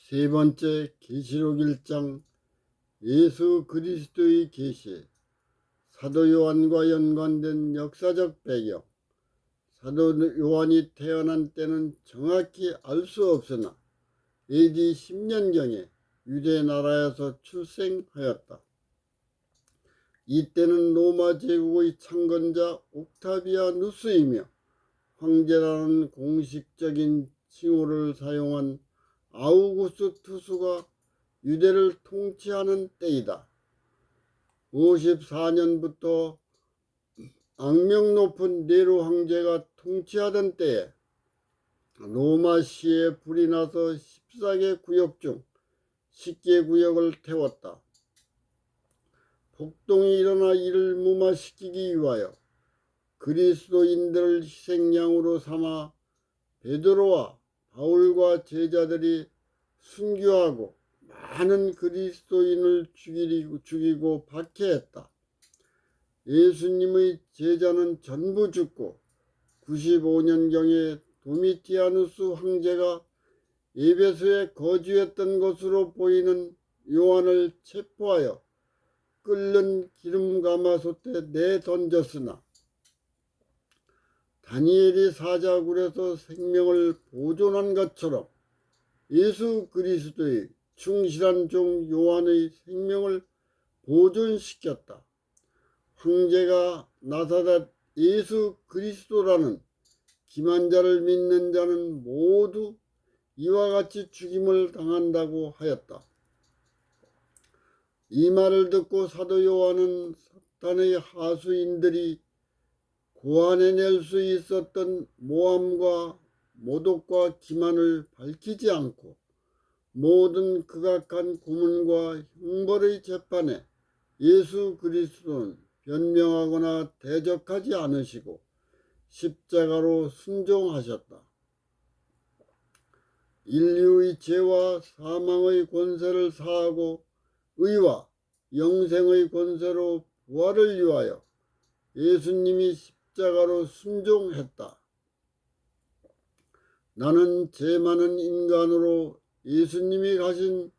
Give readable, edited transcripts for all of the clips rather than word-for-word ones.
세 번째 계시록 1장 예수 그리스도의 계시. 사도 요한과 연관된 역사적 배경. 사도 요한이 태어난 때는 정확히 알 수 없으나 AD 10년경에 유대 나라에서 출생하였다. 이때는 로마 제국의 창건자 옥타비아누스이며 황제라는 공식적인 칭호를 사용한 아우구스투스가 유대를 통치하는 때이다. 54년부터 악명 높은 네로 황제가 통치하던 때에 로마시에 불이 나서 14개 구역 중 10개 구역을 태웠다. 폭동이 일어나 이를 무마시키기 위하여 그리스도인들을 희생양으로 삼아 베드로와 바울과 제자들이 순교하고 많은 그리스도인을 죽이고 박해했다. 예수님의 제자는 전부 죽고 95년경에 도미티아누스 황제가 에베소에 거주했던 것으로 보이는 요한을 체포하여 끓는 기름 가마솥에 내던졌으나 다니엘이 사자굴에서 생명을 보존한 것처럼 예수 그리스도의 충실한 종 요한의 생명을 보존시켰다. 황제가 나사렛 예수 그리스도라는 기만자를 믿는 자는 모두 이와 같이 죽임을 당한다고 하였다. 이 말을 듣고 사도 요한은 사탄의 하수인들이 고안해낼 수 있었던 모함과 모독과 기만을 밝히지 않고 모든 극악한 고문과 형벌의 재판에 예수 그리스도는 변명하거나 대적하지 않으시고 십자가로 순종하셨다. 인류의 죄와 사망의 권세를 사하고 의와 영생의 권세로 부활을 위하여 예수님이 십자가로 순종했다. 나는 죄 많은 인간으로 예수님이 가신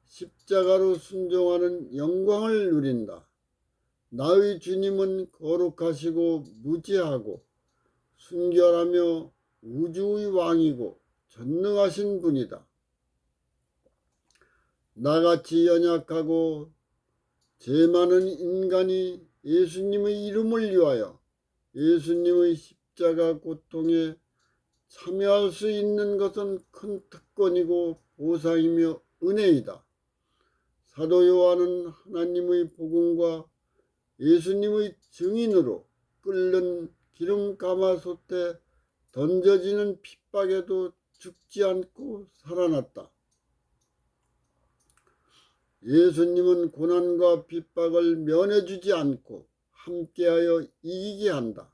십자가로 순종하는 영광을 누린다. 나의 주님은 거룩하시고 무지하고 순결하며 우주의 왕이고 전능하신 분이다. 나같이 연약하고 죄 많은 인간이 예수님의 이름을 위하여 예수님의 십자가 고통에 참여할 수 있는 것은 큰 특권이고 보상이며 은혜이다. 사도 요한은 하나님의 복음과 예수님의 증인으로 끓는 기름 가마솥에 던져지는 핍박에도 죽지 않고 살아났다. 예수님은 고난과 핍박을 면해주지 않고 함께하여 이기게 한다.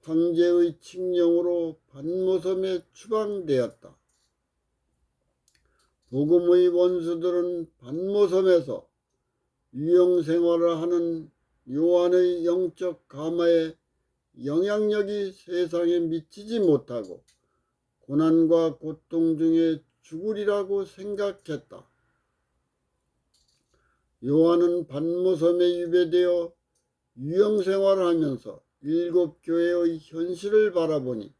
황제의 칙령으로 반모섬에 추방되었다. 복음의 원수들은 반모섬에서 유형생활을 하는 요한의 영적 가마에 영향력이 세상에 미치지 못하고 고난과 고통 중에 죽으리라고 생각했다. 요한은 반모섬에 유배되어 유형생활을 하면서 7교회의 현실을 바라보니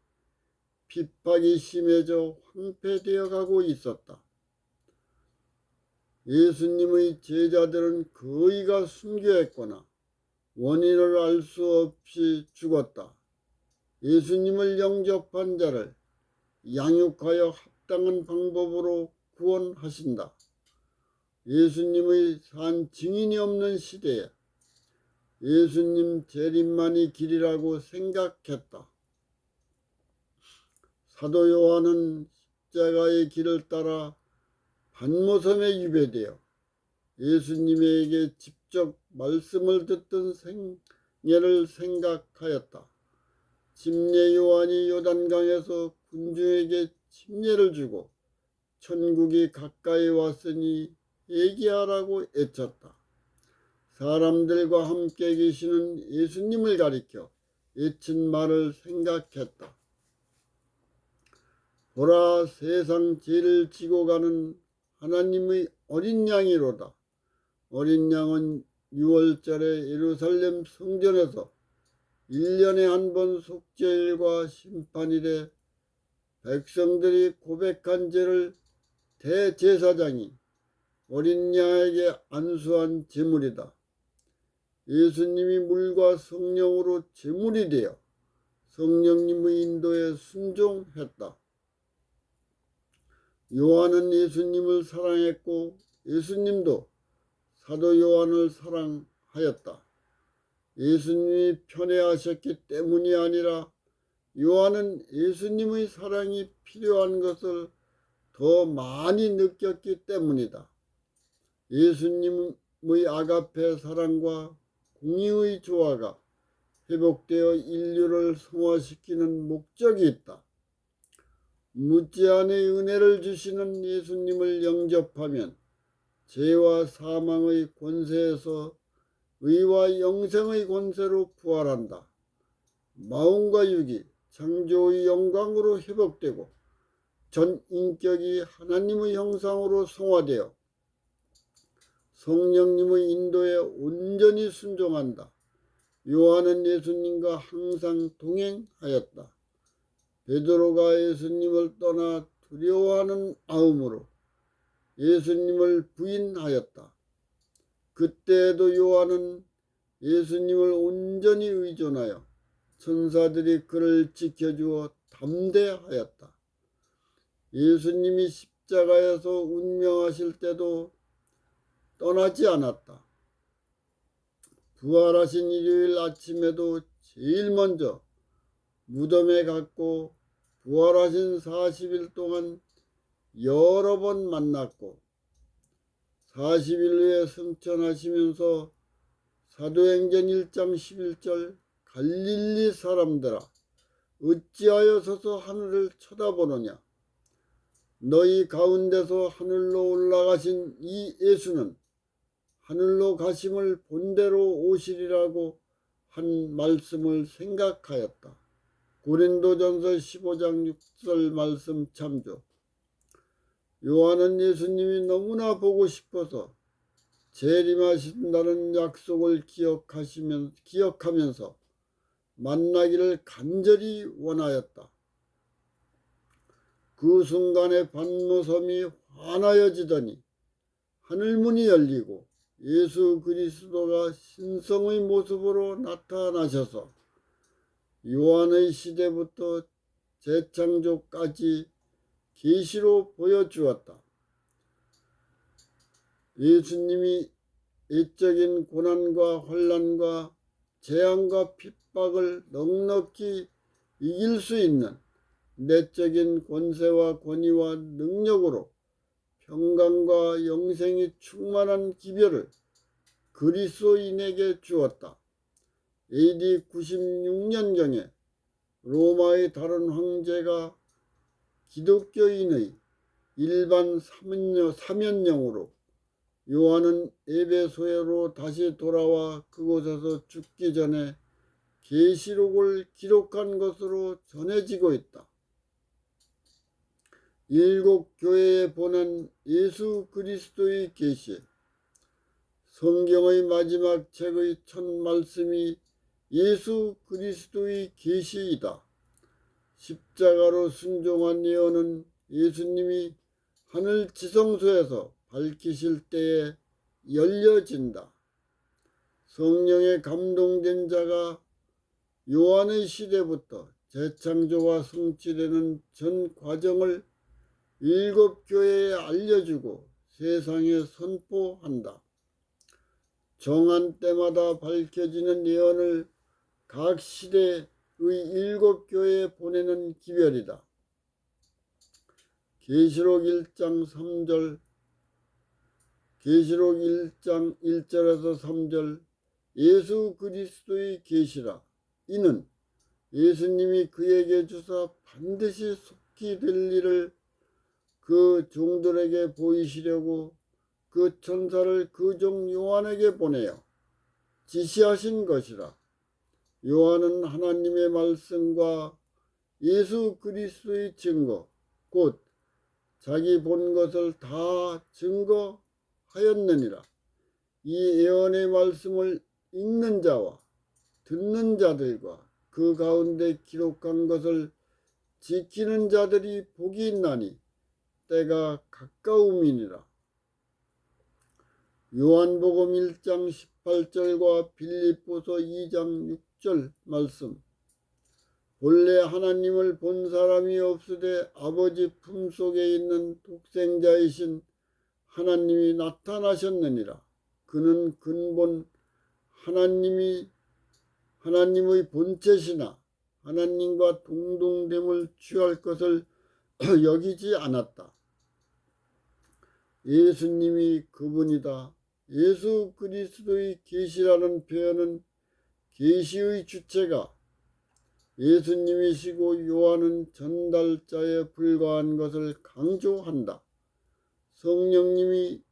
핍박이 심해져 황폐되어 가고 있었다. 예수님의 제자들은 거의가 순교했거나 원인을 알 수 없이 죽었다. 예수님을 영접한 자를 양육하여 합당한 방법으로 구원하신다. 예수님의 산 증인이 없는 시대에 예수님 재림만이 길이라고 생각했다. 사도 요한은 십자가의 길을 따라 반모섬에 유배되어 예수님에게 직접 말씀을 듣던 생애를 생각하였다. 침례 요한이 요단강에서 군중에게 침례를 주고 천국이 가까이 왔으니 회개하라고 애쳤다. 사람들과 함께 계시는 예수님을 가리켜 애친 말을 생각했다. 보라, 세상 죄를 지고 가는 하나님의 어린 양이로다. 어린 양은 6월절에 예루살렘 성전에서 1년에 한 번 속죄일과 심판일에 백성들이 고백한 죄를 대제사장이 어린 양에게 안수한 제물이다. 예수님이 물과 성령으로 제물이 되어 성령님의 인도에 순종했다. 요한은 예수님을 사랑했고 예수님도 사도 요한을 사랑하였다. 예수님이 편애하셨기 때문이 아니라 요한은 예수님의 사랑이 필요한 것을 더 많이 느꼈기 때문이다. 예수님의 아가페 사랑과 공의의 조화가 회복되어 인류를 성화시키는 목적이 있다. 무제한의 은혜를 주시는 예수님을 영접하면 죄와 사망의 권세에서 의와 영생의 권세로 부활한다. 마음과 육이 창조의 영광으로 회복되고 전 인격이 하나님의 형상으로 성화되어 성령님의 인도에 온전히 순종한다. 요한은 예수님과 항상 동행하였다. 베드로가 예수님을 떠나 두려워하는 마음으로 예수님을 부인하였다. 그때에도 요한은 예수님을 온전히 의존하여 천사들이 그를 지켜주어 담대하였다. 예수님이 십자가에서 운명하실 때도 떠나지 않았다. 부활하신 일요일 아침에도 제일 먼저 무덤에 갔고 부활하신 40일 동안 여러 번 만났고 40일 후에 승천하시면서 사도행전 1장 11절 갈릴리 사람들아 어찌하여 서서 하늘을 쳐다보느냐. 너희 가운데서 하늘로 올라가신 이 예수는 하늘로 가심을 본대로 오시리라고 한 말씀을 생각하였다. 고린도전서 15장 6절 말씀 참조. 요한은 예수님이 너무나 보고 싶어서 재림하신다는 약속을 기억하면서 만나기를 간절히 원하였다. 그 순간에 반모섬이 환하여지더니 하늘문이 열리고 예수 그리스도가 신성의 모습으로 나타나셔서 요한의 시대부터 재창조까지 계시로 보여주었다. 예수님이 옛적인 고난과 환난과 재앙과 핍박을 넉넉히 이길 수 있는 내적인 권세와 권위와 능력으로 평강과 영생이 충만한 기별을 그리스도인에게 주었다. AD 96년경에 로마의 다른 황제가 기독교인의 일반 사면령으로 요한은 에베소로 다시 돌아와 그곳에서 죽기 전에 계시록을 기록한 것으로 전해지고 있다. 7 교회에 보낸 예수 그리스도의 계시. 성경의 마지막 책의 첫 말씀이 예수 그리스도의 계시이다. 십자가로 순종한 예언은 예수님이 하늘 지성소에서 밝히실 때에 열려진다. 성령에 감동된 자가 요한의 시대부터 재창조와 성취되는 전 과정을 7 교회에 알려주고 세상에 선포한다. 정한 때마다 밝혀지는 예언을 각 시대의 7 교회에 보내는 기별이다. 계시록 1장 3절, 계시록 1장 1절에서 3절 예수 그리스도의 계시라. 이는 예수님이 그에게 주사 반드시 속히 될 일을 그 종들에게 보이시려고 그 천사를 그 종 요한에게 보내어 지시하신 것이라. 요한은 하나님의 말씀과 예수 그리스도의 증거 곧 자기 본 것을 다 증거하였느니라. 이 예언의 말씀을 읽는 자와 듣는 자들과 그 가운데 기록한 것을 지키는 자들이 복이 있나니 때가 가까움이니라. 요한복음 1장 18절과 빌립보서 2장 6절 말씀. 본래 하나님을 본 사람이 없으되 아버지 품속에 있는 독생자이신 하나님이 나타나셨느니라. 그는 근본 하나님의 본체시나 하나님과 동등됨을 취할 것을 여기지 않았다. 예수님이 그분이다. 예수 그리스도의 계시라는 표현은 계시의 주체가 예수님이시고 요한은 전달자에 불과한 것을 강조한다. 성령님이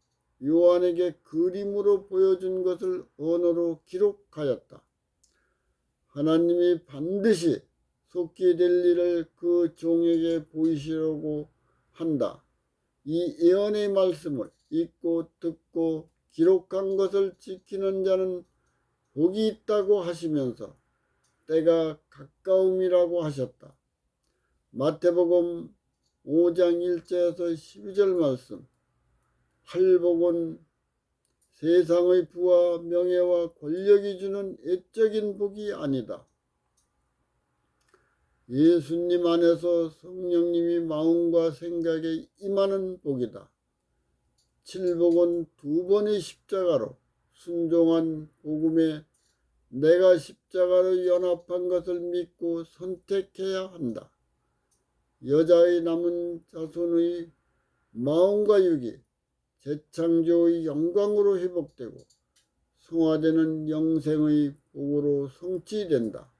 요한에게 그림으로 보여준 것을 언어로 기록하였다. 하나님이 반드시 속게 될 일을 그 종에게 보이시려고 한다. 이 예언의 말씀을 읽고 듣고 기록한 것을 지키는 자는 복이 있다고 하시면서 때가 가까움이라고 하셨다. 마태복음 5장 1절에서 12절 말씀. 팔복은 세상의 부와 명예와 권력이 주는 애적인 복이 아니다. 예수님 안에서 성령님이 마음과 생각에 임하는 복이다. 칠복은 두 번의 십자가로 순종한 복음에 내가 십자가로 연합한 것을 믿고 선택해야 한다. 여자의 남은 자손의 마음과 육이 재창조의 영광으로 회복되고 성화되는 영생의 복으로 성취된다.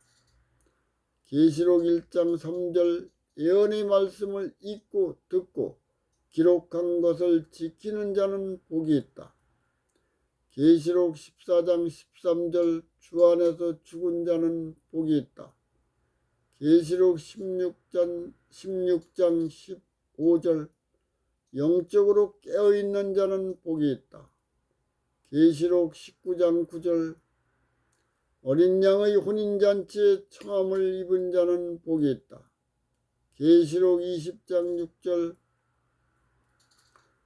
계시록 1장 3절 예언의 말씀을 읽고 듣고 기록한 것을 지키는 자는 복이 있다. 계시록 14장 13절 주 안에서 죽은 자는 복이 있다. 계시록 16장 15절 영적으로 깨어있는 자는 복이 있다. 계시록 19장 9절 어린 양의 혼인잔치에 청함을 입은 자는 복이 있다. 계시록 20장 6절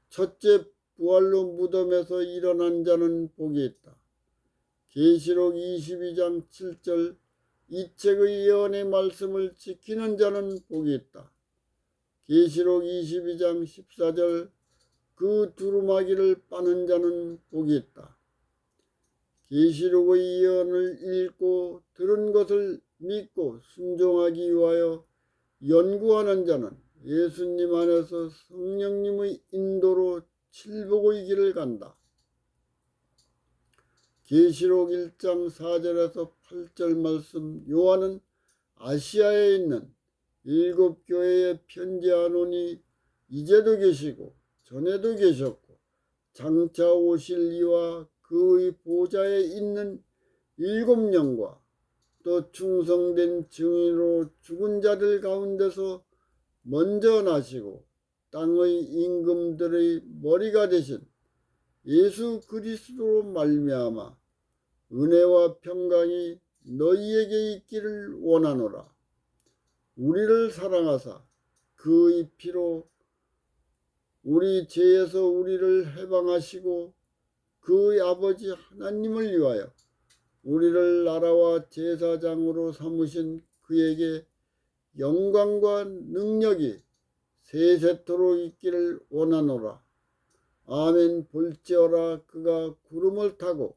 첫째 부활로 무덤에서 일어난 자는 복이 있다. 계시록 22장 7절 이 책의 예언의 말씀을 지키는 자는 복이 있다. 계시록 22장 14절 그 두루마기를 빠는 자는 복이 있다. 계시록의 예언을 읽고 들은 것을 믿고 순종하기 위하여 연구하는 자는 예수님 안에서 성령님의 인도로 칠복의 길을 간다. 계시록 1장 4절에서 8절 말씀. 요한은 아시아에 있는 7 교회에 편지하노니 이제도 계시고 전에도 계셨고 장차 오실 이와 그의 보좌에 있는 7영과 또 충성된 증인으로 죽은 자들 가운데서 먼저 나시고 땅의 임금들의 머리가 되신 예수 그리스도로 말미암아 은혜와 평강이 너희에게 있기를 원하노라. 우리를 사랑하사 그의 피로 우리 죄에서 우리를 해방하시고 그의 아버지 하나님을 위하여 우리를 나라와 제사장으로 삼으신 그에게 영광과 능력이 세세토록 있기를 원하노라. 아멘. 볼지어라 그가 구름을 타고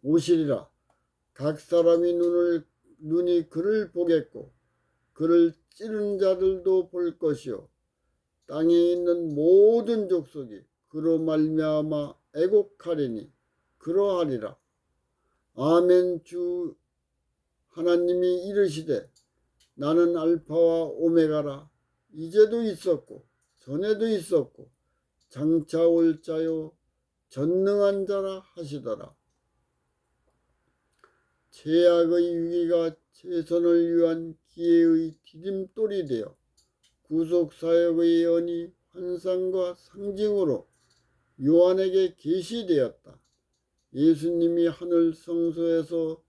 오시리라. 각 사람이 눈이 그를 보겠고 그를 찌른 자들도 볼 것이요 땅에 있는 모든 족속이 그로 말미암아 애곡하리니 그러하리라. 아멘. 주 하나님이 이르시되 나는 알파와 오메가라. 이제도 있었고 전에도 있었고 장차 올 자요 전능한 자라 하시더라. 죄악의 유기가 최선을 위한 기회의 디딤돌이 되어 구속사역의 예언이 환상과 상징으로 요한에게 계시되었다. 예수님이 하늘 성소에서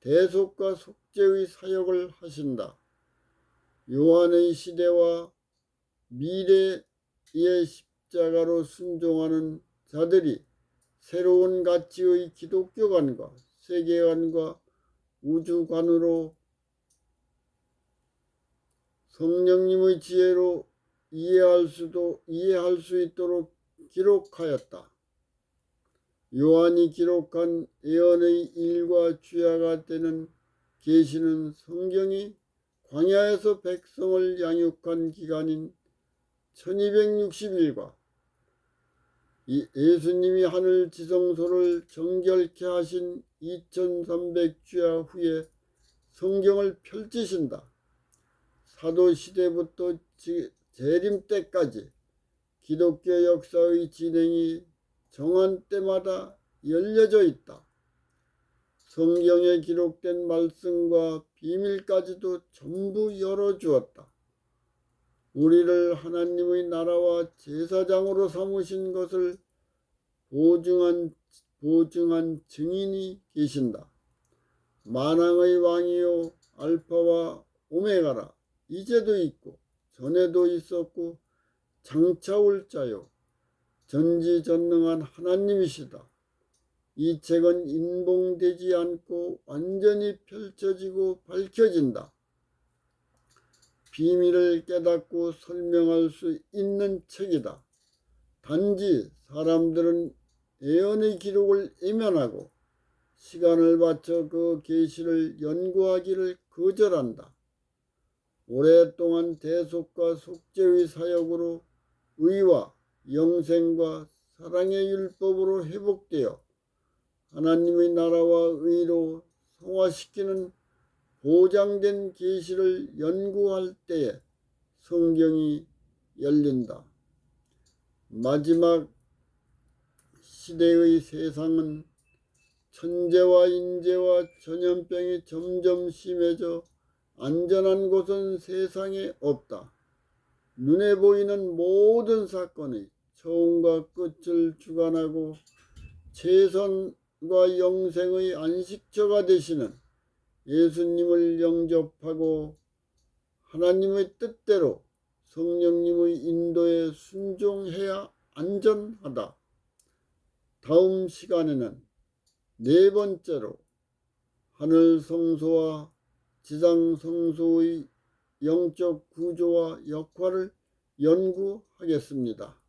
대속과 속죄의 사역을 하신다. 요한의 시대와 미래의 십자가로 순종하는 자들이 새로운 가치의 기독교관과 세계관과 우주관으로 성령님의 지혜로 이해할 수 있도록 기록하였다. 요한이 기록한 예언의 일과 주야가 되는 계시는 성경이 광야에서 백성을 양육한 기간인 1260일과 예수님이 하늘 지성소를 정결케 하신 2300주야 후에 성경을 펼치신다. 사도시대부터 재림 때까지 기독교 역사의 진행이 정한 때마다 열려져 있다. 성경에 기록된 말씀과 비밀까지도 전부 열어주었다. 우리를 하나님의 나라와 제사장으로 삼으신 것을 보증한 증인이 계신다. 만왕의 왕이요 알파와 오메가라. 이제도 있고 전에도 있었고 장차 올 자요 전지전능한 하나님이시다. 이 책은 인봉되지 않고 완전히 펼쳐지고 밝혀진다. 비밀을 깨닫고 설명할 수 있는 책이다. 단지 사람들은 예언의 기록을 외면하고 시간을 바쳐 그 계시를 연구하기를 거절한다. 오랫동안 대속과 속죄의 사역으로 의와 영생과 사랑의 율법으로 회복되어 하나님의 나라와 의로 성화시키는 보장된 계시를 연구할 때에 성경이 열린다. 마지막 시대의 세상은 천재와 인재와 전염병이 점점 심해져 안전한 곳은 세상에 없다. 눈에 보이는 모든 사건의 처음과 끝을 주관하고 최선과 영생의 안식처가 되시는 예수님을 영접하고 하나님의 뜻대로 성령님의 인도에 순종해야 안전하다. 다음 시간에는 네 번째로 하늘 성소와 지상 성소의 영적 구조와 역할을 연구하겠습니다.